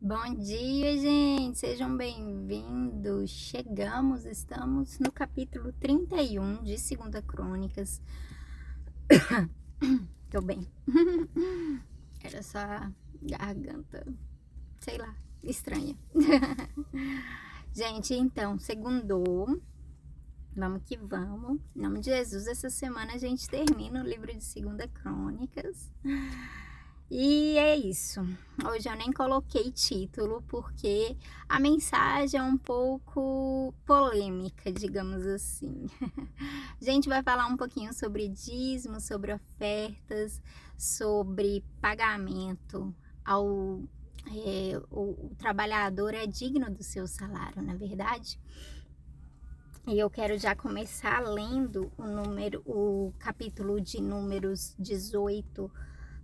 Bom dia, gente! Sejam bem-vindos! Estamos no capítulo 31 de Segunda Crônicas. Tô bem. Era só a garganta, sei lá, estranha. Gente, então, segundou. Vamos que vamos. Em nome de Jesus, essa semana a gente termina o livro de Segunda Crônicas. E é isso. Hoje eu nem coloquei título porque a mensagem é um pouco polêmica, digamos assim. A gente vai falar um pouquinho sobre dízimo, sobre ofertas, sobre pagamento ao o trabalhador é digno do seu salário, na verdade. E eu quero já começar lendo o capítulo de Números 18,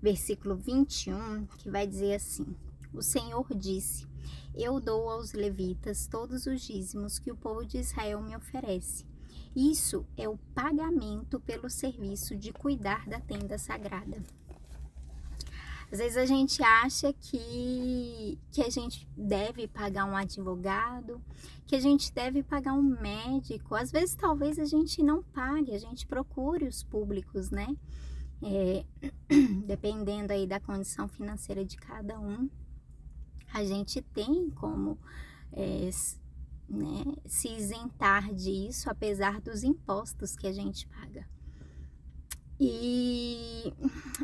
versículo 21, que vai dizer assim: O Senhor disse: Eu dou aos levitas todos os dízimos que o povo de Israel me oferece. Isso é o pagamento pelo serviço de cuidar da tenda sagrada. Às vezes a gente acha que a gente deve pagar um advogado, que a gente deve pagar um médico. Às vezes talvez a gente não pague, a gente procure os públicos, né? Dependendo aí da condição financeira de cada um, a gente tem como se isentar disso, apesar dos impostos que a gente paga.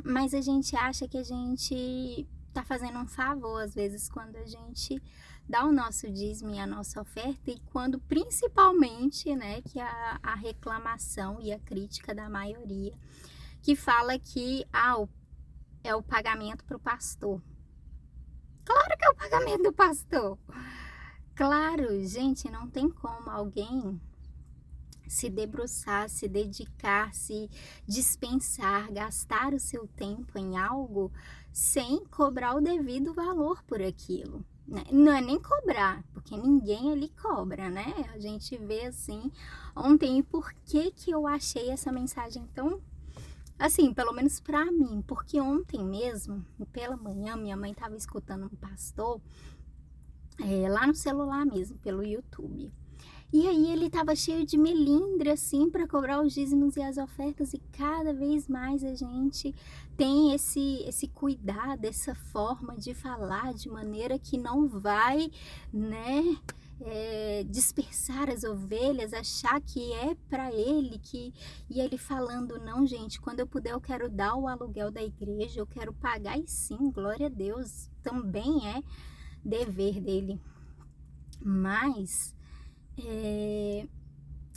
Mas a gente acha que a gente tá fazendo um favor, às vezes, quando a gente dá o nosso dízimo e a nossa oferta, e quando principalmente, né, que a reclamação e a crítica da maioria, que fala que é o pagamento para o pastor. Claro que é o pagamento do pastor. Claro, gente, não tem como alguém se debruçar, se dedicar, se dispensar, gastar o seu tempo em algo sem cobrar o devido valor por aquilo. Né? Não é nem cobrar, porque ninguém ali cobra, né? A gente vê assim ontem. E por que eu achei essa mensagem tão, assim, pelo menos para mim? Porque ontem mesmo, pela manhã, minha mãe estava escutando um pastor lá no celular mesmo, pelo YouTube. E aí ele estava cheio de melindre, assim, para cobrar os dízimos e as ofertas, e cada vez mais a gente tem esse cuidado, essa forma de falar de maneira que não vai, né, dispersar as ovelhas, achar que é para ele, e ele falando: não, gente, quando eu puder eu quero dar o aluguel da igreja, eu quero pagar, e sim, glória a Deus, também é dever dele. Mas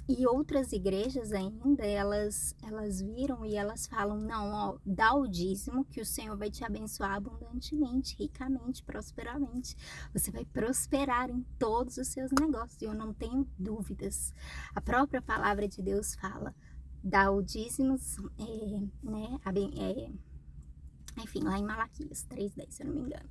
e outras igrejas ainda, elas viram e elas falam: não, ó, dá o dízimo que o Senhor vai te abençoar abundantemente, ricamente, prosperamente. Você vai prosperar em todos os seus negócios. E eu não tenho dúvidas. A própria palavra de Deus fala: dá o dízimo, enfim, lá em Malaquias 3:10, se eu não me engano.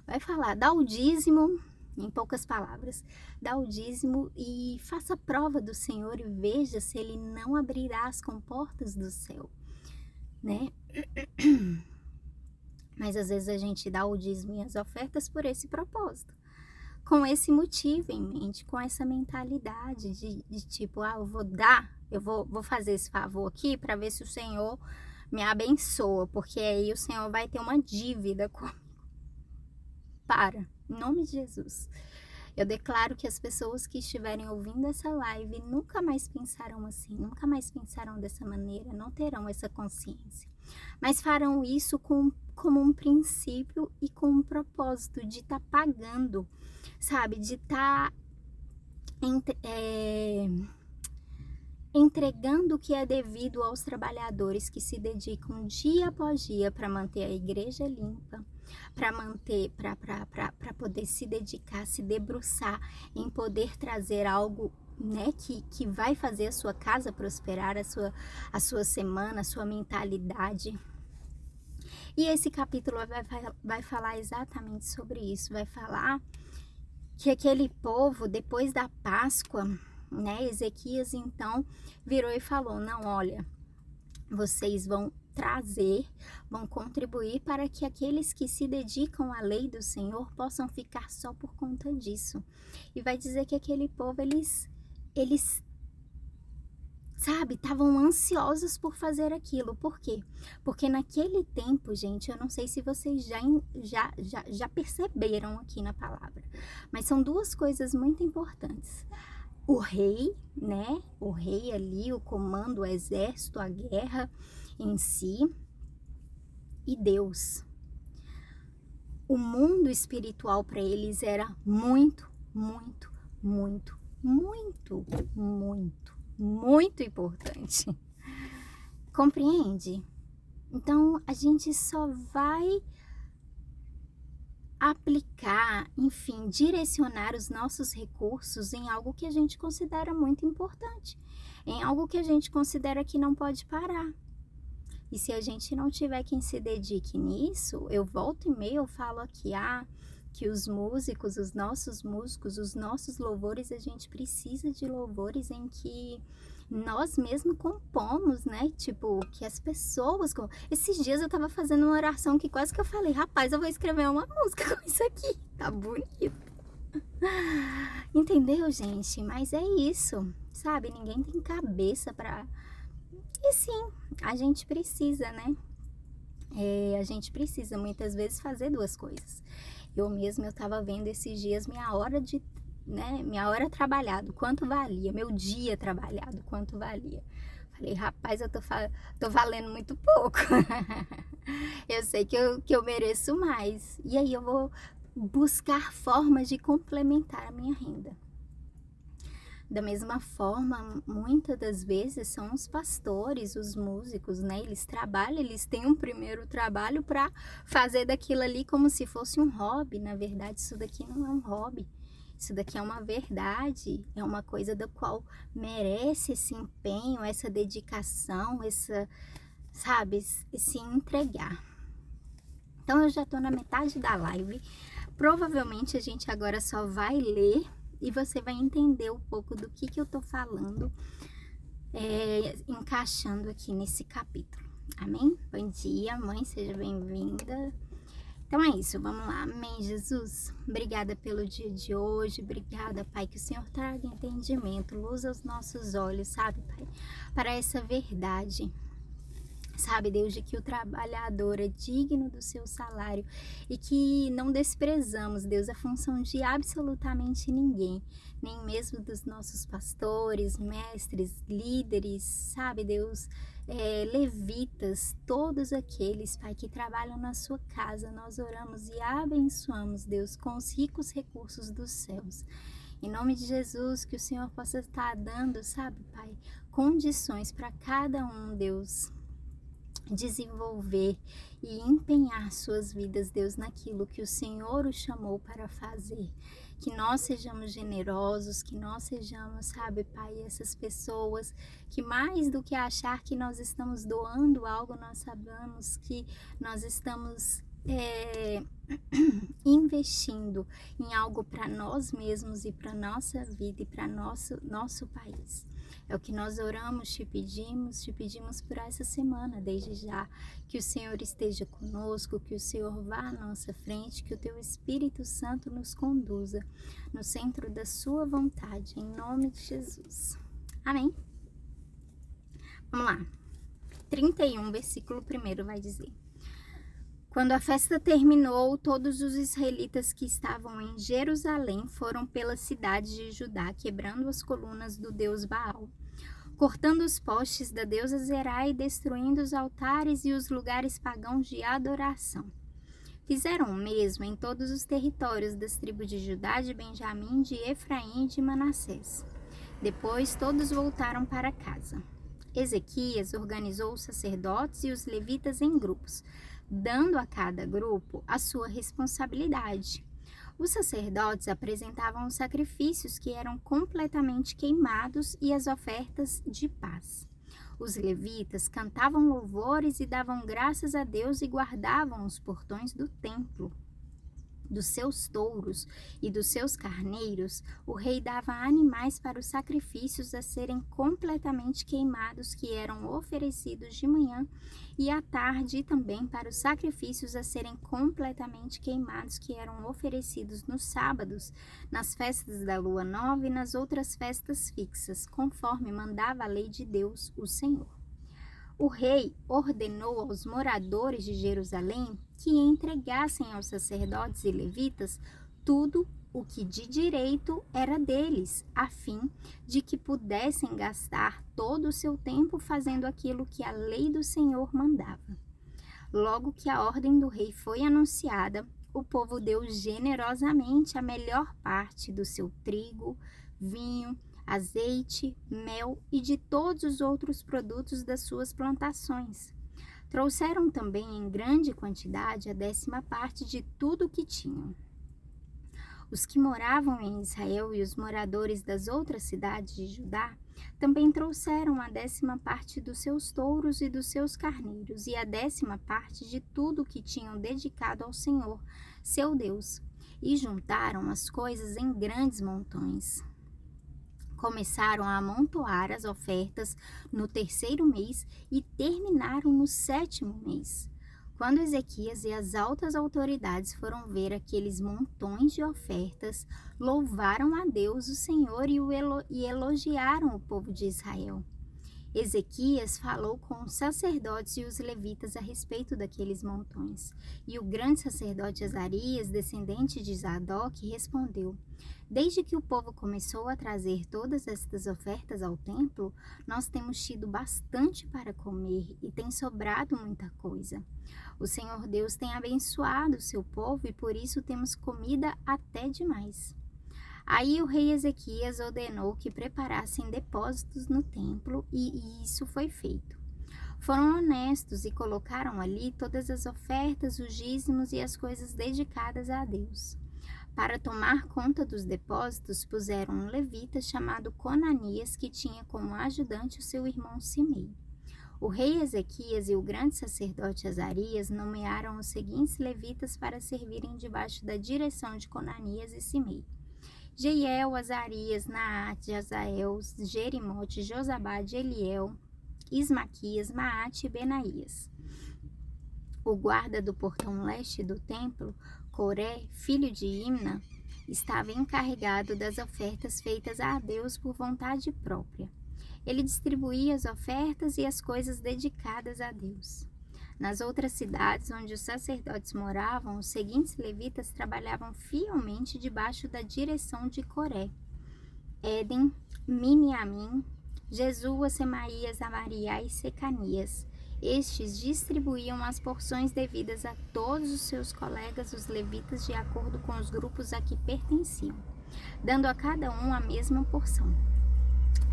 Vai falar: dá o dízimo. Em poucas palavras, dá o dízimo e faça prova do Senhor e veja se Ele não abrirá as comportas do céu, né? Mas às vezes a gente dá o dízimo e as ofertas por esse propósito, com esse motivo em mente, com essa mentalidade de tipo: eu vou fazer esse favor aqui para ver se o Senhor me abençoa, porque aí o Senhor vai ter uma dívida comigo. Para, em nome de Jesus. Eu declaro que as pessoas que estiverem ouvindo essa live nunca mais pensarão assim, nunca mais pensarão dessa maneira, não terão essa consciência. Mas farão isso como um princípio e com um propósito de estar pagando, sabe? De estar entregando o que é devido aos trabalhadores que se dedicam dia após dia para manter a igreja limpa, para poder se dedicar, se debruçar em poder trazer algo, né, que vai fazer a sua casa prosperar, a sua semana, a sua mentalidade. E esse capítulo vai falar exatamente sobre isso, vai falar que aquele povo, depois da Páscoa, né, Ezequias então virou e falou: não, olha, vocês vão trazer, vão contribuir para que aqueles que se dedicam à lei do Senhor possam ficar só por conta disso. E vai dizer que aquele povo, eles sabe, estavam ansiosos por fazer aquilo. Por quê? Porque naquele tempo, gente, eu não sei se vocês já perceberam aqui na palavra, mas são duas coisas muito importantes. O rei, né? O rei ali, o comando, o exército, a guerra em si, e Deus. O mundo espiritual para eles era muito, muito, muito, muito, muito, muito importante. Compreende? Então, a gente só vai aplicar, enfim, direcionar os nossos recursos em algo que a gente considera muito importante, em algo que a gente considera que não pode parar. E se a gente não tiver quem se dedique nisso, eu volto e meio, eu falo aqui, que os músicos, os nossos louvores, a gente precisa de louvores em que nós mesmos compomos, né? Tipo, que as pessoas... Esses dias eu tava fazendo uma oração que quase que eu falei, rapaz, eu vou escrever uma música com isso aqui, tá bonito. Entendeu, gente? Mas é isso, sabe? Ninguém tem cabeça pra... E sim, a gente precisa, né? A gente precisa muitas vezes fazer duas coisas. Eu tava vendo esses dias minha hora trabalhado, quanto valia, meu dia trabalhado, quanto valia. Falei, rapaz, eu tô valendo muito pouco. Eu sei que eu mereço mais. E aí eu vou buscar formas de complementar a minha renda. Da mesma forma, muitas das vezes são os pastores, os músicos, né? Eles trabalham, eles têm um primeiro trabalho para fazer daquilo ali como se fosse um hobby. Na verdade, isso daqui não é um hobby. Isso daqui é uma verdade, é uma coisa da qual merece esse empenho, essa dedicação, esse entregar. Então, eu já tô na metade da live. Provavelmente a gente agora só vai ler e você vai entender um pouco do que eu tô falando, encaixando aqui nesse capítulo. Amém? Bom dia, mãe, seja bem-vinda. Então é isso, vamos lá. Amém, Jesus? Obrigada pelo dia de hoje, obrigada, Pai, que o Senhor traga entendimento, luz aos nossos olhos, sabe, Pai, para essa verdade. Sabe, Deus, de que o trabalhador é digno do seu salário e que não desprezamos, Deus, a função de absolutamente ninguém, nem mesmo dos nossos pastores, mestres, líderes, sabe, Deus, levitas, todos aqueles, Pai, que trabalham na sua casa. Nós oramos e abençoamos, Deus, com os ricos recursos dos céus. Em nome de Jesus, que o Senhor possa estar dando, sabe, Pai, condições para cada um, Deus, desenvolver e empenhar suas vidas, Deus, naquilo que o Senhor o chamou para fazer. Que nós sejamos generosos, que nós sejamos, sabe, Pai, essas pessoas que mais do que achar que nós estamos doando algo, nós sabemos que nós estamos investindo em algo para nós mesmos e para nossa vida e para nosso país. É o que nós oramos, te pedimos por essa semana, desde já, que o Senhor esteja conosco, que o Senhor vá à nossa frente, que o Teu Espírito Santo nos conduza no centro da Sua vontade, em nome de Jesus. Amém? Vamos lá. 31, versículo 1 vai dizer: Quando a festa terminou, todos os israelitas que estavam em Jerusalém foram pela cidade de Judá, quebrando as colunas do deus Baal, cortando os postes da deusa Zerá e destruindo os altares e os lugares pagãos de adoração. Fizeram o mesmo em todos os territórios das tribos de Judá, de Benjamim, de Efraim e de Manassés. Depois todos voltaram para casa. Ezequias organizou os sacerdotes e os levitas em grupos, dando a cada grupo a sua responsabilidade. Os sacerdotes apresentavam os sacrifícios que eram completamente queimados e as ofertas de paz. Os levitas cantavam louvores e davam graças a Deus e guardavam os portões do templo. dos seus touros e dos seus carneiros, o rei dava animais para os sacrifícios a serem completamente queimados, que eram oferecidos de manhã e à tarde, e também para os sacrifícios a serem completamente queimados, que eram oferecidos nos sábados, nas festas da lua nova e nas outras festas fixas, conforme mandava a lei de Deus, o Senhor. O rei ordenou aos moradores de Jerusalém que entregassem aos sacerdotes e levitas tudo o que de direito era deles, a fim de que pudessem gastar todo o seu tempo fazendo aquilo que a lei do Senhor mandava. Logo que a ordem do rei foi anunciada, o povo deu generosamente a melhor parte do seu trigo, vinho, azeite, mel e de todos os outros produtos das suas plantações. Trouxeram também em grande quantidade a 10ª parte de tudo o que tinham. Os que moravam em Israel e os moradores das outras cidades de Judá também trouxeram a 10ª parte dos seus touros e dos seus carneiros e a 10ª parte de tudo o que tinham dedicado ao Senhor, seu Deus, e juntaram as coisas em grandes montões. Começaram a amontoar as ofertas no 3º mês e terminaram no 7º mês. Quando Ezequias e as altas autoridades foram ver aqueles montões de ofertas, louvaram a Deus, o Senhor, e elogiaram o povo de Israel. Ezequias falou com os sacerdotes e os levitas a respeito daqueles montões. E o grande sacerdote Azarias, descendente de Zadok, respondeu: Desde que o povo começou a trazer todas estas ofertas ao templo, nós temos tido bastante para comer e tem sobrado muita coisa. O Senhor Deus tem abençoado o seu povo e por isso temos comida até demais. Aí o rei Ezequias ordenou que preparassem depósitos no templo e isso foi feito. Foram honestos e colocaram ali todas as ofertas, os dízimos e as coisas dedicadas a Deus. Para tomar conta dos depósitos, puseram um levita chamado Conanias, que tinha como ajudante o seu irmão Simei. O rei Ezequias e o grande sacerdote Azarias nomearam os seguintes levitas para servirem debaixo da direção de Conanias e Simei: Jeiel, Azarias, Naate, Azael, Jerimote, Josabade, Eliel, Ismaquias, Maate e Benaías. O guarda do portão leste do templo, Coré, filho de Imna, estava encarregado das ofertas feitas a Deus por vontade própria. Ele distribuía as ofertas e as coisas dedicadas a Deus. Nas outras cidades onde os sacerdotes moravam, os seguintes levitas trabalhavam fielmente debaixo da direção de Coré: Éden, Miniamim, Jesua, Semaías, Amariá e Secanias. Estes distribuíam as porções devidas a todos os seus colegas, os levitas, de acordo com os grupos a que pertenciam, dando a cada um a mesma porção,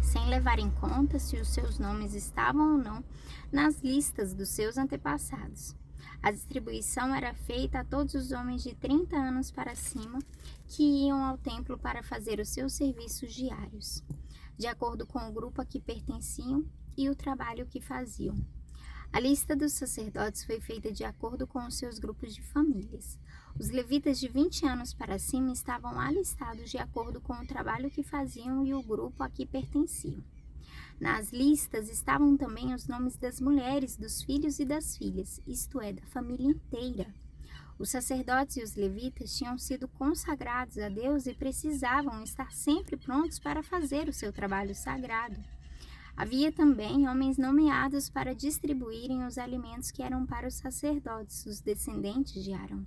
sem levar em conta se os seus nomes estavam ou não nas listas dos seus antepassados. A distribuição era feita a todos os homens de 30 anos para cima que iam ao templo para fazer os seus serviços diários, de acordo com o grupo a que pertenciam e o trabalho que faziam. A lista dos sacerdotes foi feita de acordo com os seus grupos de famílias. Os levitas de 20 anos para cima estavam alistados de acordo com o trabalho que faziam e o grupo a que pertenciam. Nas listas estavam também os nomes das mulheres, dos filhos e das filhas, isto é, da família inteira. Os sacerdotes e os levitas tinham sido consagrados a Deus e precisavam estar sempre prontos para fazer o seu trabalho sagrado. Havia também homens nomeados para distribuírem os alimentos que eram para os sacerdotes, os descendentes de Arão,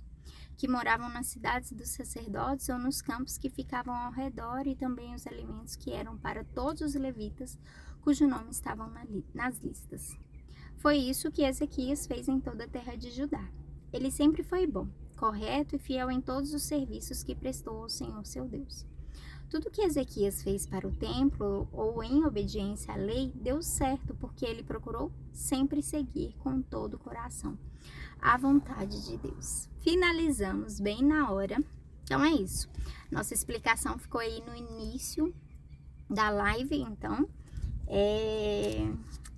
que moravam nas cidades dos sacerdotes ou nos campos que ficavam ao redor, e também os alimentos que eram para todos os levitas, cujo nome estavam nas listas. Foi isso que Ezequias fez em toda a terra de Judá. Ele sempre foi bom, correto e fiel em todos os serviços que prestou ao Senhor seu Deus. Tudo que Ezequias fez para o templo ou em obediência à lei deu certo, porque ele procurou sempre seguir com todo o coração a vontade de Deus. Finalizamos bem na hora. Então é isso. Nossa explicação ficou aí no início da live, então.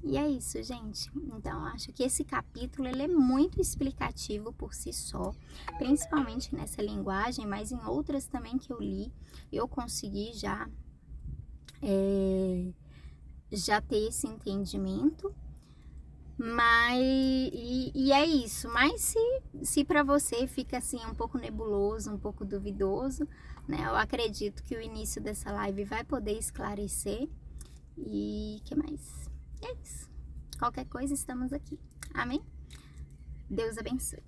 E é isso, gente. Então, acho que esse capítulo ele é muito explicativo por si só, principalmente nessa linguagem, mas em outras também que eu li, eu consegui já ter esse entendimento. Mas, e é isso. Mas se para você fica assim um pouco nebuloso, um pouco duvidoso, né? Eu acredito que o início dessa live vai poder esclarecer. E que mais? É isso. Qualquer coisa, estamos aqui. Amém? Deus abençoe.